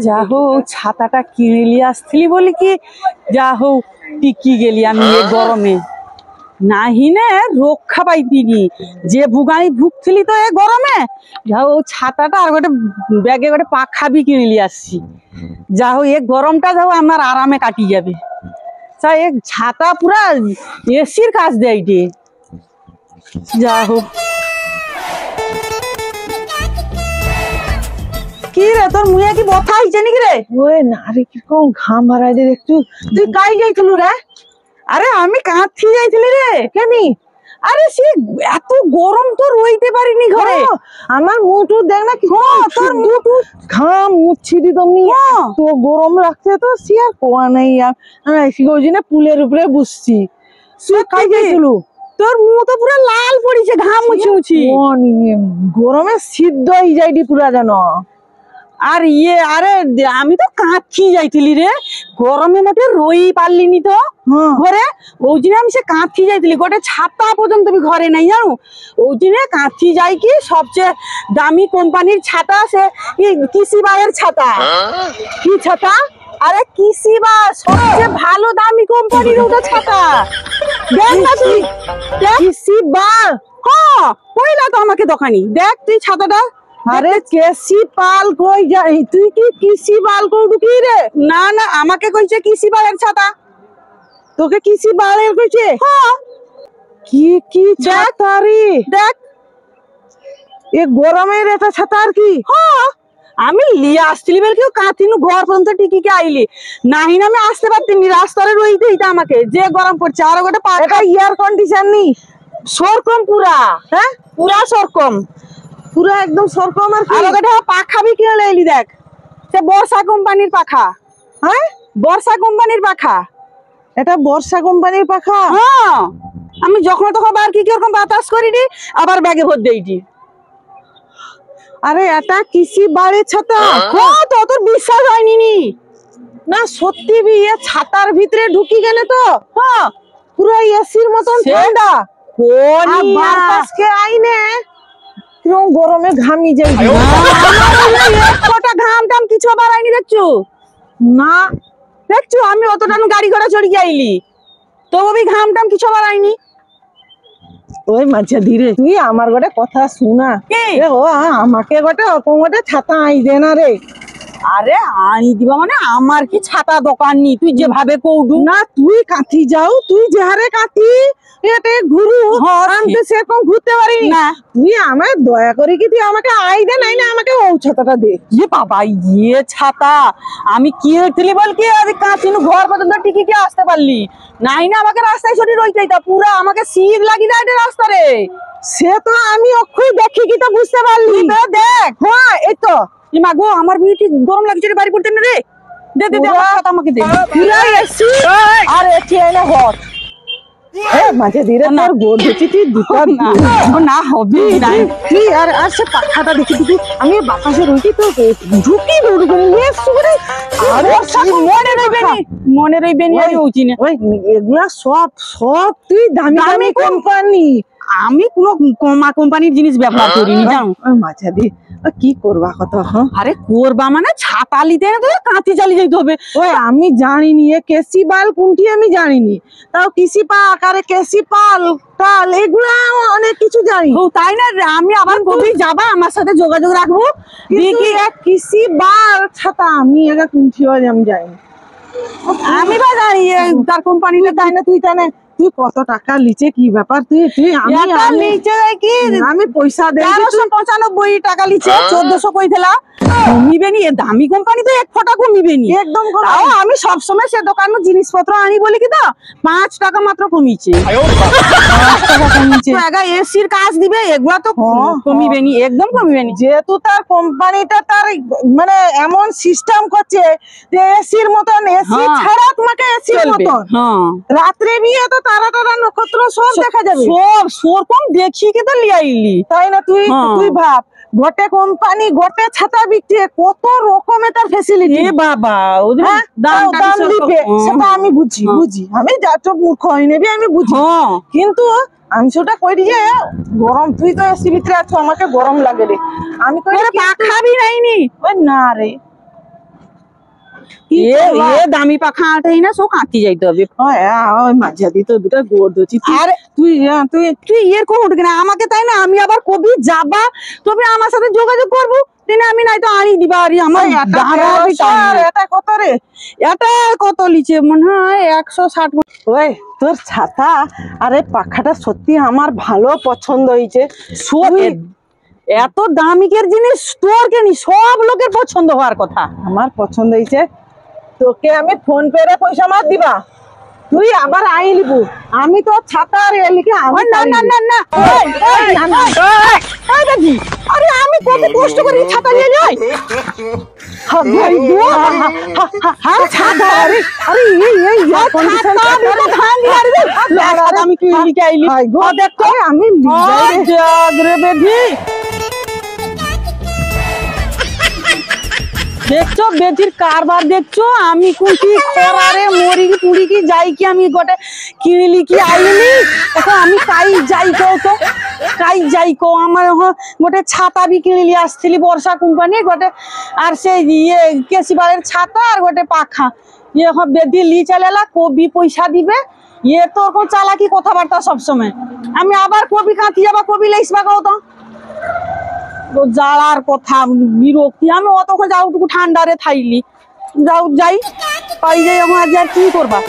যা হোক ছাতাটা কিনে নিয়ে আসছিলি বলি কি যা হোক টিকি গেলি আমি এই গরমে নাহিনে রক্ষা পাইতিনি যে ভুগানি ভুগছিলি তো এই গরমে যা হোক ছাতাটা আর গোটে ব্যাগে গোটে পাখা বি কিনে নিয়ে আসছি যা হোক এই গরমটা যাও আমার আরামে কাটি যাবে এক ছাতা পুরা এসির কাজ দেয় রে যা হোক কি রে তোর মুয়ে কি বথা হইছে নাকি রে ওই না রে কিরকম ঘাম ভরাই দে একটু তুই কাই যাইছিলু রে আরে আমি কাঁথি যাইছিলি রে কেনি আরে সে এত গরম তো রইতে পারিনি ঘরে আমার মুটু দেখ না কি তোর মুটু ঘাম মুছিদি তুমি তো গরম লাগছে তো সে আর কোয়া নাই আর আমি এসে গজি না পুলের উপরে বসছি তুই কাই যাইছিলু তোর মুখ তো পুরো লাল পড়িছে ঘাম মুছি মুছি গরমে সিদ্ধ হয়ে যাইডি পুরা জানো আর আরে আমি তো কাঁথি যাইছিলি রে গরমে মোটে রই পারলিনি তো ঘরে ওই জন্য আমি সে কাঁথি যাইছিলি গোটে ছাতা পর্যন্ত আমি ঘরে নাই জানো ওই জন্য কাঁথি যাই কি সবচেয়ে দামি কোম্পানির ছাতা সে কিসিবায়ের ছাতা কি ছাতা আরে কিসিবা সবচেয়ে ভালো দামি কোম্পানির ওটা ছাতা দেখ না তুই কিসিবা হ্যাঁ কইলা তো আমাকে দোকানি দেখ তুই ছাতাটা আরে কেসি পাল কই যাই তুই কি কিসি বাল কইডু কি রে না না আমাকে কইছে কিসি বালের ছাতা তোকে কিসি বালের কইছে হ্যাঁ কি কি ছাতা রে দেখ এ গরমের এটা ছাতা আর কি হ্যাঁ আমি লিয়ে আসছিলি বলে কেউ কাঁথিনু ঘর পর্যন্ত টিকিকে আইলি নাহি না আমি আসতে পারতিনি রাস্তায় রইতে হইতা আমাকে যে গরম পড়ছে আর গোটে এটা এয়ার কন্ডিশন নি সরকম পুরা হ্যাঁ পুরা সরকম পুরা একদম সরকম আর কি গোটে পাখা বি কিনে লইলি দেখ সে বর্ষা কোম্পানির পাখা হ্যাঁ বর্ষা কোম্পানির পাখা এটা বর্ষা কোম্পানির পাখা হ্যাঁ আমি যখন তখন বার কি কিরকম বাতাস করিনি আবার ব্যাগে ভর দেইটি আরে এটা কিসি বাড়ি ছাতা হ্যাঁ তো তোর বিশ্বাস হয়নি নি না সত্যি বি এ ছাতার ভিতরে ঢুকি গেলে তো হ্যাঁ পুরো এসির মতন ঠান্ডা কোন বাতাসকে আইনে কিরকম গরমে ঘামি যাই কটা ঘাম টাম কিছু আবার আইনি দেখছো না দেখছো আমি অতটা গাড়ি ঘোড়া চড়ি আইলি তো ওই ঘাম টাম কিছু আবার আইনি ওই মাঝে ধীরে তুই আমার গোটে কথা শুনা ও আমাকে গোটে ওরকম গোটে ছাতা আই দে না রে আরে আনি দিবা মানে আমার কি ছাতা দোকান নি তুই যেভাবে কৌডু না তুই কাঁথি যাও তুই যে হারে কাঁথি এতে ঘুরু আমি তো সেরকম ঘুরতে পারি না তুই আমায় দয়া করে কি তুই আমাকে আই দে নাই না আমাকে ও ছাতাটা দে বাবা ছাতা আমি কি হইছিলি বল কি আমি কাঁচিনু ঘর পর্যন্ত টিকি কি আসতে পারলি নাই না আমাকে রাস্তায় ছড়ি রইতাইতা পুরা আমাকে শীত লাগি যায় রাস্তা রে সে তো আমি অক্ষয় দেখি কি তো বুঝতে পারলি দেখ হ্যাঁ এই তো মা গো আমার বিয়ে ঠিক গরম লাগছে রে বাড়ি পড়তে না রে দে দে দে আমার ছাতা আমাকে দে পুরা এসি আর এটি এনে হট মাঝে ধীরে তোর গোদ হচ্ছে তুই দুটা না হবে না তুই আর সে পাখাটা দেখি তুই আমি বাতাসে রইছি তো ঢুকি মনে রইবে নি আমি উঠি না এগুলা সব সব তুই দামি দামি কোম্পানি আমি কোনো কমা কোম্পানির জিনিস ব্যবহার করিনি জানো মাঝে দি কি করবা কত আরে করবা মানে ছাতা লিতে না তো কাঁথি চালিয়ে যেতে হবে ওই আমি জানিনি এ কেসি বাল কোনটি আমি জানিনি তাও কিসি পাক আরে কেসি পাল টাল এগুলা অনেক কিছু জানি ও তাই না আমি আবার কবি যাবা আমার সাথে যোগাযোগ রাখবো দেখি এক কিসি বাল ছাতা আমি একা কোনটি আমি জানি আমি বা জানি তার কোম্পানিটা তাই না তুই তাই না তুই কত টাকা লিচে কি ব্যাপার তুই তুই আমি কি আমি পয়সা দেই 1395 টাকা লিচে 1400 কইছিলা কমিবে নি দামি কোম্পানি তো এক ফটা কমিবে নি একদম তাও আমি সব সময় সে দোকানে জিনিসপত্র আনি বলি কি তো 5 টাকা মাত্র কমিছে 5 টাকা কমিছে আগা এসির কাজ দিবে এগুলা তো কমিবে নি একদম কমিবে নি যেহেতু তার কোম্পানিটা তার মানে এমন সিস্টেম করছে যে এসির মতন এসি ছাড়া তোমাকে এসির মতন রাত্রে বিয়ে তো তারা তারা নক্ষত্র সব দেখা যাবে সব সরকম দেখি কি তো লিয়াইলি তাই না তুই তুই ভাব গোটে কোম্পানি গোটে ছাতা বিকছে কত রকমের তার ফ্যাসিলিটি এ বাবা দাম দিবে সেটা আমি বুঝি আমি যা তো মূর্খ হই নেবি আমি বুঝি কিন্তু আমি সেটা করি যে গরম, তুই তো এসি ভিতরে আছো, আমাকে গরম লাগে রে। আমি কই তোরা পাখা বি নাইনি ওই না রে, এ দামি পাখা আটাই না, সো কাঁতি যাইতে হবে। ওই মাঝে দিতে দুটো গোড় দছি আরে তুই তুই তুই এর কোন উঠে না আমাকে, তাই না? আমি আবার কবি যাবা, তবে আমার সাথে যোগাযোগ করবো, তাই না? আমি নাই তো আনি দিবা আরি আমার দাঁড়াবি টাইম নাই। এটা কত রে? এটা কত লিচে মনে হয় 160। ওই তোর ছাতা আরে পাখাটা সত্যি আমার ভালো পছন্দ হয়েছে। এত দামিকের জিনিস তোর কেনি, সব লোকের পছন্দ হওয়ার কথা। আমার পছন্দ হয়েছে। তোকে আমি ফোন পে রে পয়সা মার দিবা, তুই আবার আই লিবু। আমি তো ছাতা আর এলিকে আমি না না না না, আরে আমি কত কষ্ট করে ছাতা নিয়ে যাই। ছাতা আরে আরে এই আমি কি লিখে আইলি আমি বেধি দেখছো, বেধির কারবার দেখছো। আমি কুকি খরারে মরি কি পুড়ি কি যাই কি, আমি গোটে কিনলি কি আইলি, এখন আমি কাই যাই কো, তো কাই যাই কো। আমার গোটে ছাতা বি কিনলি আসছিলি বর্ষা কোম্পানি গোটে, আর সেই ইয়ে কেসিবারের ছাতা আর গোটে পাখা। ইয়ে বেদি লি চালেলা, কবি পয়সা দিবে। ইয়ে তো ওরকম চালাকি কথাবার্তা সবসময়। আমি আবার কবি কাঁতি যাবা, কবি লাইসবা কও তো জ্বালার কথা, বিরক্তি। আমি অতক্ষণ যাও ঠান্ডারে থাইলি, যাও যাই পাই যাই, আমার আজ আর কি করবা।